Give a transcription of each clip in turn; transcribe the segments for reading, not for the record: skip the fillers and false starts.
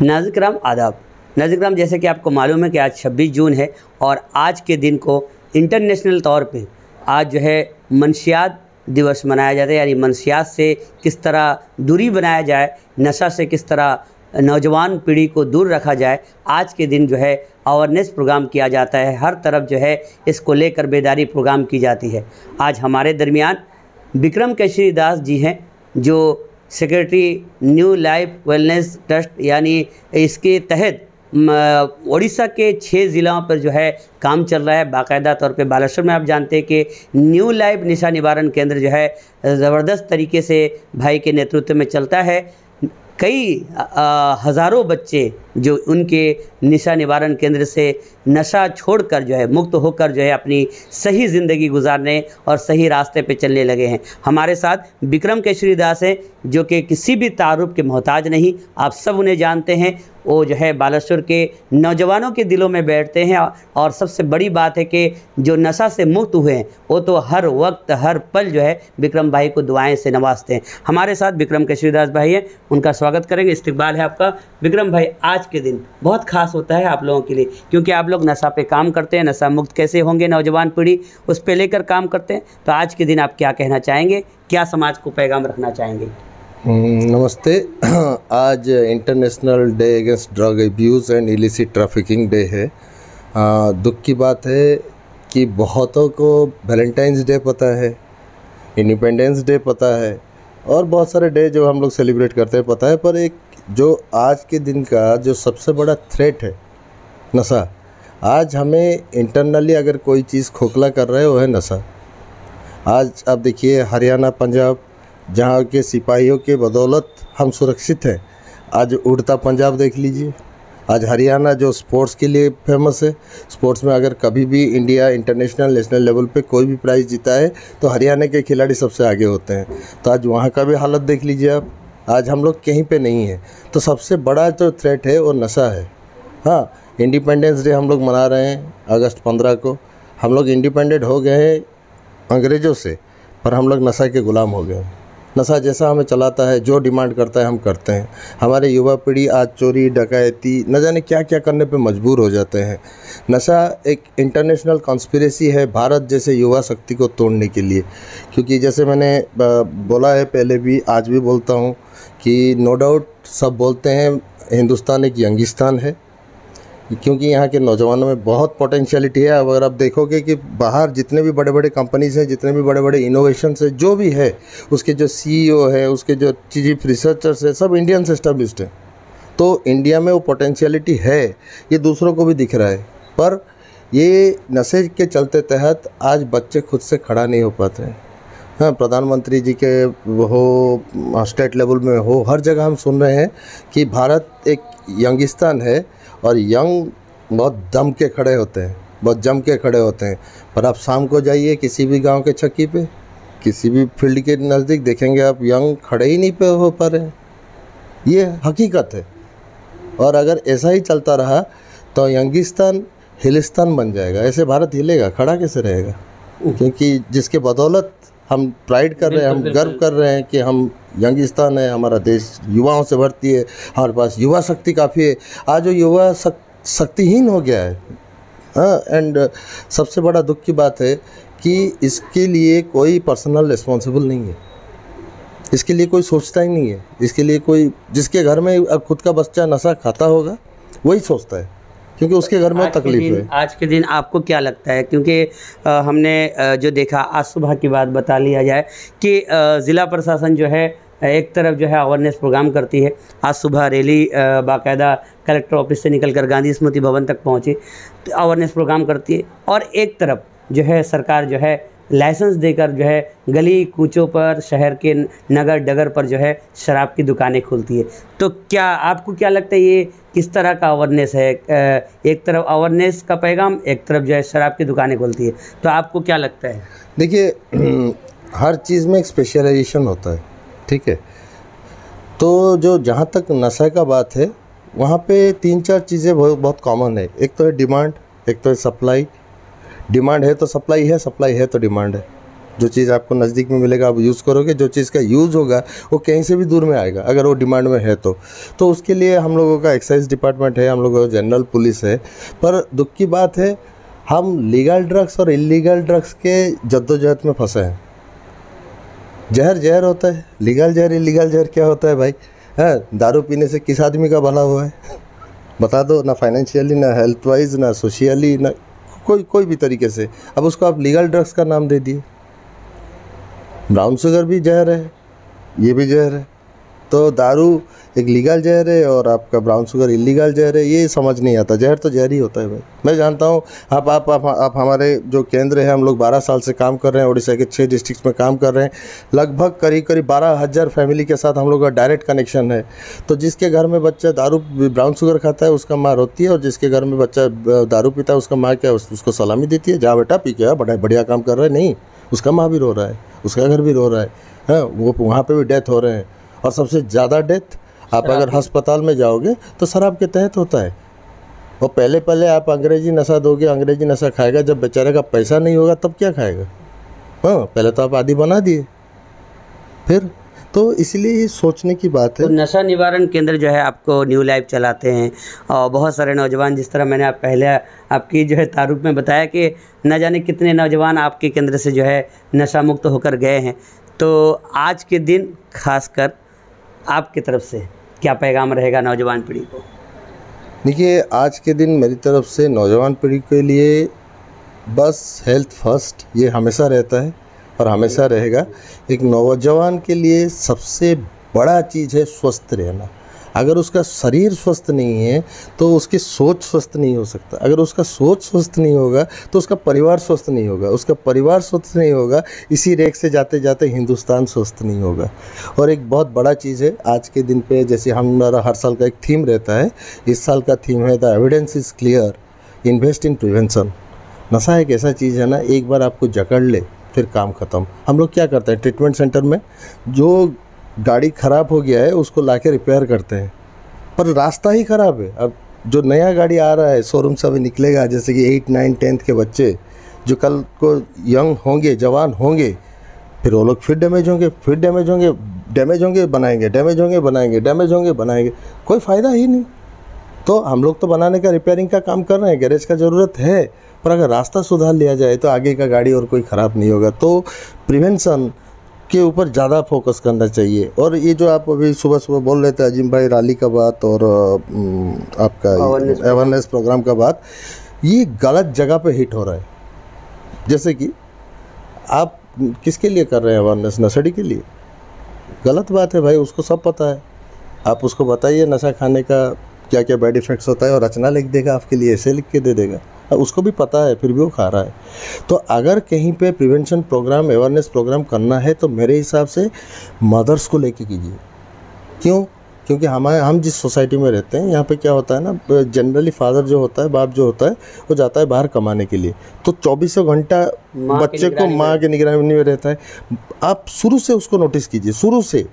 नाज़िर-ए-किराम आदाब। नाज़िर-ए-किराम, जैसे कि आपको मालूम है कि आज 26 जून है और आज के दिन को इंटरनेशनल तौर पे आज जो है मनशियात दिवस मनाया जाता है, यानी मनशियात से किस तरह दूरी बनाया जाए, नशा से किस तरह नौजवान पीढ़ी को दूर रखा जाए। आज के दिन जो है अवेयरनेस प्रोग्राम किया जाता है, हर तरफ जो है इसको लेकर बेदारी प्रोग्राम की जाती है। आज हमारे दरमियान विक्रम केशरी दास जी हैं, जो secretary new life wellness trust, यानी इसके तहत उड़ीसा के 6 ज़िलों पर जो है काम चल रहा है। बाकायदा तौर पे बालेश्वर में आप जानते हैं कि न्यू लाइफ निशा निवारण केंद्र जो है ज़बरदस्त तरीके से भाई के नेतृत्व में चलता है। कई हज़ारों बच्चे जो उनके निशा निवारण केंद्र से नशा छोड़कर जो है मुक्त होकर जो है अपनी सही ज़िंदगी गुजारने और सही रास्ते पे चलने लगे हैं। हमारे साथ विक्रम केशरी दास हैं, जो कि किसी भी तारुफ के मोहताज नहीं, आप सब उन्हें जानते हैं। वो जो है बालेश्वर के नौजवानों के दिलों में बैठते हैं और सबसे बड़ी बात है कि जो नशा से मुक्त हुए हैं वो तो हर वक्त हर पल जो है विक्रम भाई को दुआएं से नवाजते हैं। हमारे साथ विक्रम केशरी दास भाई हैं, उनका स्वागत करेंगे, इस्तकबाल है आपका। विक्रम भाई, आज के दिन बहुत ख़ास होता है आप लोगों के लिए, क्योंकि आप लोग नशा पे काम करते हैं, नशा मुक्त कैसे होंगे नौजवान पीढ़ी, उस पे लेकर काम करते हैं। तो आज के दिन आप क्या कहना चाहेंगे, क्या समाज को पैगाम रखना चाहेंगे? नमस्ते। आज international day against drug abuse and illicit trafficking day है। दुख की बात है कि बहुतों को वैलेंटाइंस डे पता है, इंडिपेंडेंस डे पता है और बहुत सारे डे जो हम लोग सेलिब्रेट करते हैं पता है, पर एक जो आज के दिन का जो सबसे बड़ा थ्रेट है नशा। आज हमें इंटरनली अगर कोई चीज़ खोखला कर रहा है वो है नशा। आज आप देखिए हरियाणा, पंजाब, जहाँ के सिपाहियों के बदौलत हम सुरक्षित हैं। आज उड़ता पंजाब देख लीजिए। आज हरियाणा जो स्पोर्ट्स के लिए फेमस है, स्पोर्ट्स में अगर कभी भी इंडिया इंटरनेशनल नेशनल लेवल पे कोई भी प्राइज़ जीता है तो हरियाणा के खिलाड़ी सबसे आगे होते हैं। तो आज वहाँ का भी हालत देख लीजिए आप। आज हम लोग कहीं पे नहीं हैं। तो सबसे बड़ा जो थ्रेट है वो नशा है। हाँ, इंडिपेंडेंस डे हम लोग मना रहे हैं अगस्त 15 को। हम लोग इंडिपेंडेंट हो गए हैं अंग्रेज़ों से, पर हम लोग नशा के ग़ुलाम हो गए हैं। नशा जैसा हमें चलाता है, जो डिमांड करता है हम करते हैं। हमारे युवा पीढ़ी आज चोरी, डकैती, न जाने क्या क्या करने पे मजबूर हो जाते हैं। नशा एक इंटरनेशनल कॉन्स्पिरेसी है भारत जैसे युवा शक्ति को तोड़ने के लिए। क्योंकि जैसे मैंने बोला है पहले भी, आज भी बोलता हूँ कि नो डाउट सब बोलते हैं हिंदुस्तान एक यंगिस्तान है, क्योंकि यहाँ के नौजवानों में बहुत पोटेंशियलिटी है। अगर आप देखोगे कि बाहर जितने भी बड़े बड़े कंपनीज़ हैं, जितने भी बड़े बड़े इनोवेशंस है, जो भी है, उसके जो सीईओ है, उसके जो चीफ रिसर्चर्स है, सब इंडियन से एस्टेब्लिश्ड है। तो इंडिया में वो पोटेंशियलिटी है, ये दूसरों को भी दिख रहा है। पर ये नशे के चलते तहत आज बच्चे खुद से खड़ा नहीं हो पाते हैं। हाँ, प्रधानमंत्री जी के हो, स्टेट लेवल में हो, हर जगह हम सुन रहे हैं कि भारत एक यंगिस्तान है और यंग बहुत दम के खड़े होते हैं, बहुत जम के खड़े होते हैं। पर आप शाम को जाइए किसी भी गांव के छक्की पे, किसी भी फील्ड के नज़दीक देखेंगे आप, यंग खड़े ही नहीं पे हो पा रहे हैं। ये हकीकत है। और अगर ऐसा ही चलता रहा तो यंगिस्तान हिलिस्तान बन जाएगा। ऐसे भारत हिलेगा, खड़ा कैसे रहेगा? क्योंकि जिसके बदौलत हम प्राइड कर रहे हैं, हम गर्व कर रहे हैं कि हम यंगिस्तान है, हमारा देश युवाओं से भरती है, हमारे पास युवा शक्ति काफ़ी है। आज जो युवा शक्तिहीन हो गया है। हाँ, एंड सबसे बड़ा दुख की बात है कि इसके लिए कोई पर्सनल रिस्पॉन्सिबल नहीं है, इसके लिए कोई सोचता ही नहीं है। इसके लिए कोई, जिसके घर में खुद का बच्चा नशा खाता होगा वही सोचता है, क्योंकि उसके घर में तकलीफ है। आज के दिन आपको क्या लगता है, क्योंकि हमने जो देखा, आज सुबह की बात बता लिया जाए कि ज़िला प्रशासन जो है एक तरफ जो है अवेयरनेस प्रोग्राम करती है। आज सुबह रैली बाकायदा कलेक्टर ऑफिस से निकलकर गांधी स्मृति भवन तक पहुंची, तो अवेयरनेस प्रोग्राम करती है। और एक तरफ जो है सरकार जो है लाइसेंस देकर जो है गली कूचों पर, शहर के नगर डगर पर जो है शराब की दुकानें खुलती है। तो क्या आपको क्या लगता है ये किस तरह का अवेयरनेस है? एक तरफ अवेयरनेस का पैगाम, एक तरफ जो है शराब की दुकानें खुलती है, तो आपको क्या लगता है? देखिए, हर चीज़ में एक स्पेशलाइजेशन होता है, ठीक है। तो जो जहाँ तक नशा का बात है, वहाँ पे 3-4 चीज़ें बहुत बहुत कॉमन है। एक तो है डिमांड, एक तो है सप्लाई। डिमांड है तो सप्लाई है, सप्लाई है तो डिमांड है। जो चीज़ आपको नज़दीक में मिलेगा आप यूज़ करोगे, जो चीज़ का यूज़ होगा वो कहीं से भी दूर में आएगा अगर वो डिमांड में है तो उसके लिए हम लोगों का एक्साइज डिपार्टमेंट है, हम लोगों का जनरल पुलिस है। पर दुख की बात है हम लीगल ड्रग्स और इलीगल ड्रग्स के जद्दोजहद में फंसे हैं। जहर जहर होता है, लीगल जहर इलीगल जहर क्या होता है भाई? हाँ, दारू पीने से किस आदमी का भला हुआ है? बता दो। ना फाइनेंशियली, ना हेल्थ वाइज, ना सोशियली, ना कोई भी तरीके से। अब उसको आप लीगल ड्रग्स का नाम दे दिए। ब्राउन शुगर भी जहर है, ये भी जहर है। तो दारू एक लीगल जहर है और आपका ब्राउन शुगर इलीगल जहर है, ये समझ नहीं आता। जहर तो जहर ही होता है भाई। मैं जानता हूँ आप हमारे जो केंद्र है, हम लोग 12 साल से काम कर रहे हैं, उड़ीसा के 6 डिस्ट्रिक्ट्स में काम कर रहे हैं। लगभग करीब 12,000 फैमिली के साथ हम लोग का डायरेक्ट कनेक्शन है। तो जिसके घर में बच्चा दारू ब्राउन शुगर खाता है उसका माँ रोती है, और जिसके घर में बच्चा दारू पीता है उसका माँ क्या उसको सलामी देती है, जा बेटा पी के आ, बड़ा बढ़िया काम कर रहा है। नहीं, उसका माँ भी रो रहा है, उसका घर भी रो रहा है। हाँ, वो वहाँ पे भी डेथ हो रहे हैं। और सबसे ज़्यादा डेथ आप अगर अस्पताल में जाओगे तो शराब के तहत होता है। और पहले आप अंग्रेजी नशा दोगे, अंग्रेजी नशा खाएगा, जब बेचारे का पैसा नहीं होगा तब क्या खाएगा? हाँ, पहले तो आप आदी बना दिए, फिर तो इसलिए सोचने की बात है। तो नशा निवारण केंद्र जो है आपको न्यू लाइफ चलाते हैं, और बहुत सारे नौजवान, जिस तरह मैंने पहले आपकी जो है तारुफ में बताया कि न जाने कितने नौजवान आपके केंद्र से जो है नशा मुक्त होकर गए हैं। तो आज के दिन खासकर आपकी तरफ से क्या पैगाम रहेगा नौजवान पीढ़ी को? देखिए, आज के दिन मेरी तरफ से नौजवान पीढ़ी के लिए बस हेल्थ फर्स्ट, ये हमेशा रहता है और हमेशा रहेगा। एक नौजवान के लिए सबसे बड़ा चीज़ है स्वस्थ रहना। अगर उसका शरीर स्वस्थ नहीं है तो उसकी सोच स्वस्थ नहीं हो सकता। अगर उसका सोच स्वस्थ नहीं होगा तो उसका परिवार स्वस्थ नहीं होगा। उसका परिवार स्वस्थ नहीं होगा, इसी रेख से जाते जाते हिंदुस्तान स्वस्थ नहीं होगा। और एक बहुत बड़ा चीज़ है आज के दिन पे, जैसे हमारा हर साल का एक थीम रहता है, इस साल का थीम है the evidence is clear, invest in prevention. नशा एक ऐसा चीज़ है ना, एक बार आपको जकड़ ले फिर काम ख़त्म। हम लोग क्या करते हैं, ट्रीटमेंट सेंटर में जो गाड़ी ख़राब हो गया है उसको लाके रिपेयर करते हैं, पर रास्ता ही ख़राब है। अब जो नया गाड़ी आ रहा है शोरूम से अभी निकलेगा, जैसे कि 8, 9, 10th के बच्चे जो कल को यंग होंगे, जवान होंगे, फिर वो लोग फिर डैमेज होंगे, बनाएंगे, कोई फ़ायदा ही नहीं। तो हम लोग तो बनाने का, रिपेयरिंग का काम कर रहे हैं, गैरेज का ज़रूरत है, पर अगर रास्ता सुधार लिया जाए तो आगे का गाड़ी और कोई ख़राब नहीं होगा। तो प्रिवेंशन के ऊपर ज़्यादा फोकस करना चाहिए। और ये जो आप अभी सुबह बोल रहे थे अजीम भाई, रैली का बात और आपका अवेयरनेस प्रोग्राम का बात, ये गलत जगह पे हिट हो रहा है। जैसे कि आप किसके लिए कर रहे हैं अवेयरनेस? नशेड़ी के लिए। गलत बात है भाई, उसको सब पता है। आप उसको बताइए नशा खाने का क्या क्या बैड इफ़ेक्ट्स होता है, और रचना लिख देगा आपके लिए, ऐसे लिख के दे देगा। उसको भी पता है, फिर भी वो खा रहा है। तो अगर कहीं पे प्रिवेंशन प्रोग्राम, अवेयरनेस प्रोग्राम करना है तो मेरे हिसाब से मदर्स को लेके कीजिए। क्यों? क्योंकि हम जिस सोसाइटी में रहते हैं यहाँ पे क्या होता है ना, जनरली फादर जो होता है, बाप जो होता है, वो जाता है बाहर कमाने के लिए, तो 24 घंटा बच्चे को माँ के निगरानी में रहता है। आप शुरू से उसको नोटिस कीजिए, शुरू से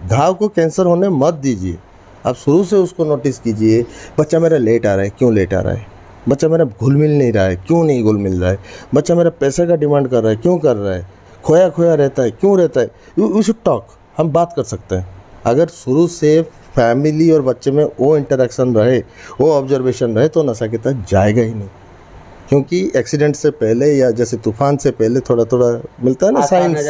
घाव को कैंसर होने मत दीजिए। आप शुरू से उसको नोटिस कीजिए, बच्चा मेरा लेट आ रहा है, क्यों लेट आ रहा है? बच्चा मेरा घुल मिल नहीं रहा है, क्यों नहीं घुल मिल रहा है? बच्चा मेरा पैसे का डिमांड कर रहा है, क्यों कर रहा है? खोया खोया रहता है, क्यों रहता है? You should talk. हम बात कर सकते हैं। अगर शुरू से फैमिली और बच्चे में वो इंटरेक्शन रहे, वो ऑब्जर्वेशन रहे, तो नशा की तरफ जाएगा ही नहीं। क्योंकि एक्सीडेंट से पहले या जैसे तूफान से पहले थोड़ा थोड़ा मिलता है ना साइंस,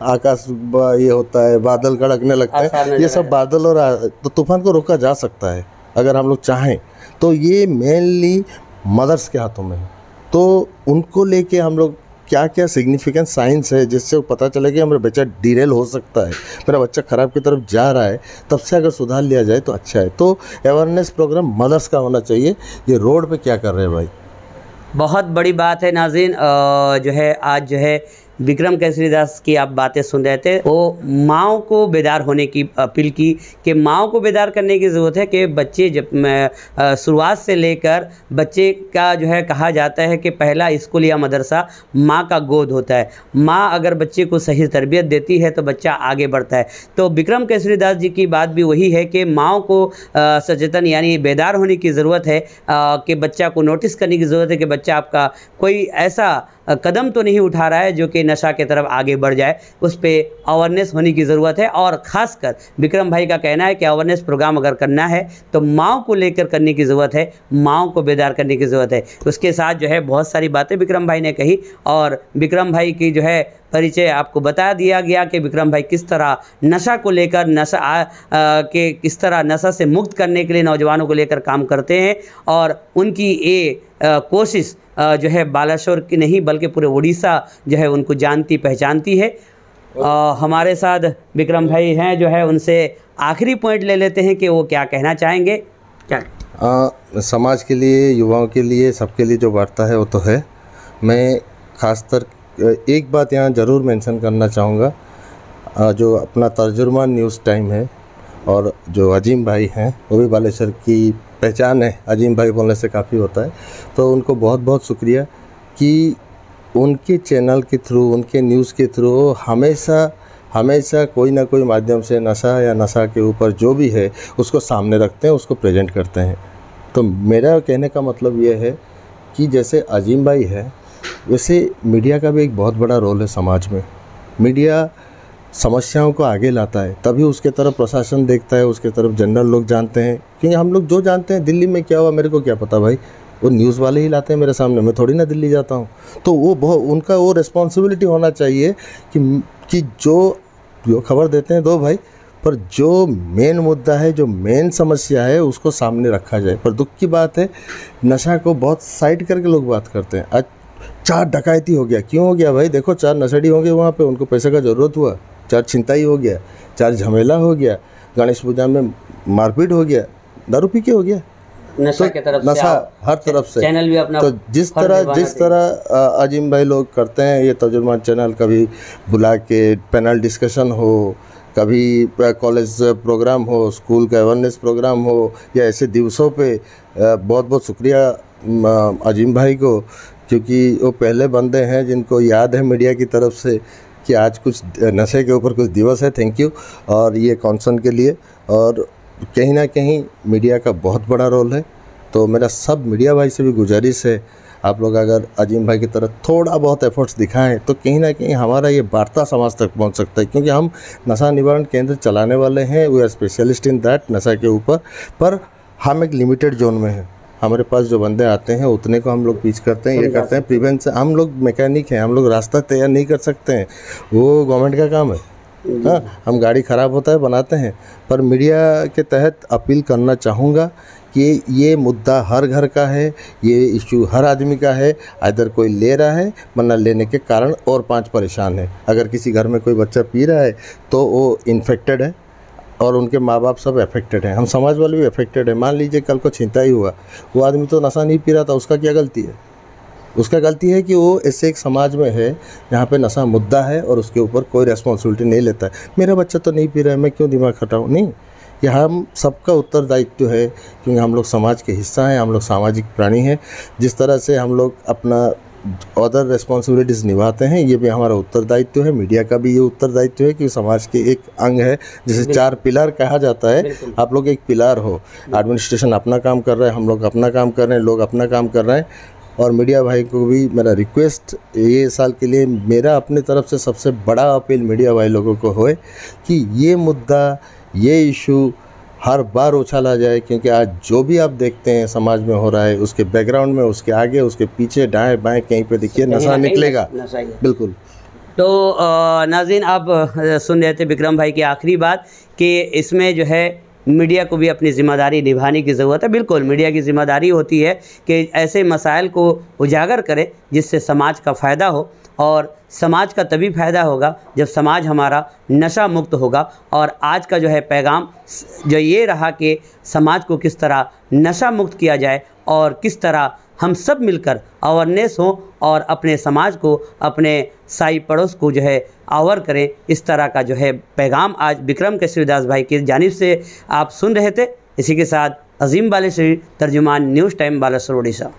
आकाश ये होता है, बादल कड़कने लगता है, ये सब बादल और तो तूफान को रोका जा सकता है अगर हम लोग चाहें। तो ये मेनली मदर्स के हाथों में है। तो उनको लेके हम लोग क्या क्या सिग्निफिकेंट साइंस है जिससे वो पता चले कि हमारा बच्चा डिरेल हो सकता है, मेरा बच्चा ख़राब की तरफ जा रहा है, तब से अगर सुधार लिया जाए तो अच्छा है। तो अवेयरनेस प्रोग्राम मदर्स का होना चाहिए। ये रोड पे क्या कर रहे हैं भाई? बहुत बड़ी बात है नाज़रीन, जो है आज जो है विक्रम केसरी दास की आप बातें सुन रहे थे, वो माँओं को बेदार होने की अपील की कि माँओं को बेदार करने की ज़रूरत है कि बच्चे जब शुरुआत से लेकर बच्चे का जो है कहा जाता है कि पहला स्कूल या मदरसा माँ का गोद होता है। माँ अगर बच्चे को सही तरबियत देती है तो बच्चा आगे बढ़ता है। तो विक्रम केसरी दास जी की बात भी वही है कि माँओं को सचेतन यानी बेदार होने की ज़रूरत है कि बच्चा को नोटिस करने की ज़रूरत है कि बच्चा आपका कोई ऐसा कदम तो नहीं उठा रहा है जो कि नशा की तरफ आगे बढ़ जाए। उस पर अवेयरनेस होने की ज़रूरत है और ख़ासकर विक्रम भाई का कहना है कि अवेयरनेस प्रोग्राम अगर करना है तो माँओं को लेकर करने की ज़रूरत है, माँओं को बेदार करने की ज़रूरत है। उसके साथ जो है बहुत सारी बातें विक्रम भाई ने कही और विक्रम भाई की जो है परिचय आपको बता दिया गया कि विक्रम भाई किस तरह नशा को लेकर के किस तरह नशा से मुक्त करने के लिए नौजवानों को लेकर काम करते हैं और उनकी ये कोशिश जो है बालासोर की नहीं बल्कि पूरे उड़ीसा जो है उनको जानती पहचानती है। हमारे साथ विक्रम भाई हैं जो है उनसे आखिरी पॉइंट ले लेते हैं कि वो क्या कहना चाहेंगे। क्या समाज के लिए, युवाओं के लिए, सबके लिए जो वार्ता है वो तो है। मैं खासतर एक बात यहाँ ज़रूर मेंशन करना चाहूँगा, जो अपना तर्जुमान न्यूज़ टाइम है और जो अजीम भाई हैं वो भी बालेश्वर की पहचान है, अजीम भाई बोलने से काफ़ी होता है, तो उनको बहुत बहुत शुक्रिया कि उनके चैनल के थ्रू, उनके न्यूज़ के थ्रू हमेशा कोई ना कोई माध्यम से नशा या नशा के ऊपर जो भी है उसको सामने रखते हैं, उसको प्रेजेंट करते हैं। तो मेरा कहने का मतलब ये है कि जैसे अजीम भाई है वैसे मीडिया का भी एक बहुत बड़ा रोल है समाज में। मीडिया समस्याओं को आगे लाता है, तभी उसके तरफ प्रशासन देखता है, उसके तरफ जनरल लोग जानते हैं। क्योंकि हम लोग जो जानते हैं दिल्ली में क्या हुआ मेरे को क्या पता भाई, वो न्यूज़ वाले ही लाते हैं मेरे सामने, मैं थोड़ी ना दिल्ली जाता हूँ। तो वो बहुत उनका वो रिस्पॉन्सिबिलिटी होना चाहिए कि जो खबर देते हैं दो भाई, पर जो मेन मुद्दा है, जो मेन समस्या है उसको सामने रखा जाए। पर दुख की बात है नशा को बहुत साइड करके लोग बात करते हैं। आज 4 डकैती हो गया, क्यों हो गया भाई? देखो 4 नशेड़ी होंगे वहाँ पे, उनको पैसे का ज़रूरत हुआ, 4 छिनताई हो गया, 4 झमेला हो गया, गणेश पूजा में मारपीट हो गया, दारू पी के हो गया, नशा तो की तरफ नशा हर तरफ से। चैनल भी अपना तो जिस तरह अजीम भाई लोग करते हैं ये तर्जुमान चैनल, कभी बुला के पैनल डिस्कशन हो, कभी कॉलेज प्रोग्राम हो, स्कूल का अवेयरनेस प्रोग्राम हो, या ऐसे दिवसों पे बहुत बहुत शुक्रिया अजीम भाई को, क्योंकि वो पहले बंदे हैं जिनको याद है मीडिया की तरफ से कि आज कुछ नशे के ऊपर कुछ दिवस है। Thank you. और ये कॉन्सर्न के लिए, और कहीं ना कहीं मीडिया का बहुत बड़ा रोल है। तो मेरा सब मीडिया भाई से भी गुजारिश है, आप लोग अगर अजीम भाई की तरह थोड़ा बहुत एफर्ट्स दिखाएं तो कहीं ना कहीं हमारा ये वार्ता समाज तक पहुंच सकता है। क्योंकि हम नशा निवारण केंद्र चलाने वाले हैं, we are specialist in that, नशा के ऊपर, पर हम एक लिमिटेड जोन में हैं। हमारे पास जो बंदे आते हैं उतने को हम लोग पीच करते हैं, ये करते हैं प्रिवेंशन। हम लोग मैकेनिक हैं, हम लोग रास्ता तैयार नहीं कर सकते हैं, वो गवर्नमेंट का काम है। हाँ, हम गाड़ी ख़राब होता है बनाते हैं। पर मीडिया के तहत अपील करना चाहूँगा कि ये मुद्दा हर घर का है, ये इशू हर आदमी का है। इधर कोई ले रहा है, वरना लेने के कारण और 5 परेशान है। अगर किसी घर में कोई बच्चा पी रहा है तो वो इन्फेक्टेड है और उनके माँ बाप सब अफेक्टेड हैं, हम समाज वाले भी अफेक्टेड हैं। मान लीजिए कल को छिनताई हुआ, वो आदमी तो नशा नहीं पी रहा था, उसका क्या गलती है? उसका गलती है कि वो ऐसे एक समाज में है जहाँ पे नशा मुद्दा है और उसके ऊपर कोई रेस्पॉन्सिबिलिटी नहीं लेता है। मेरा बच्चा तो नहीं पी रहा है, मैं क्यों दिमाग खटाऊँ? नहीं, यह हम सबका उत्तरदायित्व है, क्योंकि हम लोग समाज के हिस्सा हैं, हम लोग सामाजिक प्राणी हैं। जिस तरह से हम लोग अपना अदर रिस्पॉन्सिबिलिटीज़ निभाते हैं, ये भी हमारा उत्तरदायित्व है। मीडिया का भी ये उत्तरदायित्व है कि समाज के एक अंग है, जिसे 4 पिलर कहा जाता है। आप लोग एक पिलर हो। एडमिनिस्ट्रेशन अपना काम कर रहा है, हम लोग अपना काम कर रहे हैं, लोग अपना काम कर रहे हैं। और मीडिया भाई को भी मेरा रिक्वेस्ट ये साल के लिए, मेरा अपनी तरफ से सबसे बड़ा अपील मीडिया भाई लोगों को होए कि ये मुद्दा, ये इशू हर बार उछाला जाए। क्योंकि आज जो भी आप देखते हैं समाज में हो रहा है, उसके बैकग्राउंड में, उसके आगे, उसके पीछे, दाएं बाएं कहीं पे देखिए नशा निकलेगा। बिल्कुल। तो नाज़रीन, आप सुन रहे थे विक्रम भाई की आखिरी बात कि इसमें जो है मीडिया को भी अपनी ज़िम्मेदारी निभाने की ज़रूरत है। बिल्कुल, मीडिया की ज़िम्मेदारी होती है कि ऐसे मसाइल को उजागर करे जिससे समाज का फ़ायदा हो, और समाज का तभी फ़ायदा होगा जब समाज हमारा नशा मुक्त होगा। और आज का जो है पैगाम जो ये रहा कि समाज को किस तरह नशा मुक्त किया जाए और किस तरह हम सब मिलकर अवेयरनेस हों और अपने समाज को, अपने साई पड़ोस को जो है अवेयर करें। इस तरह का जो है पैगाम आज विक्रम केसरी दास भाई की जानिब से आप सुन रहे थे। इसी के साथ अजीम बालेश्वरी, तर्जुमान न्यूज़ टाइम, बालेश्वर, उड़ीसा।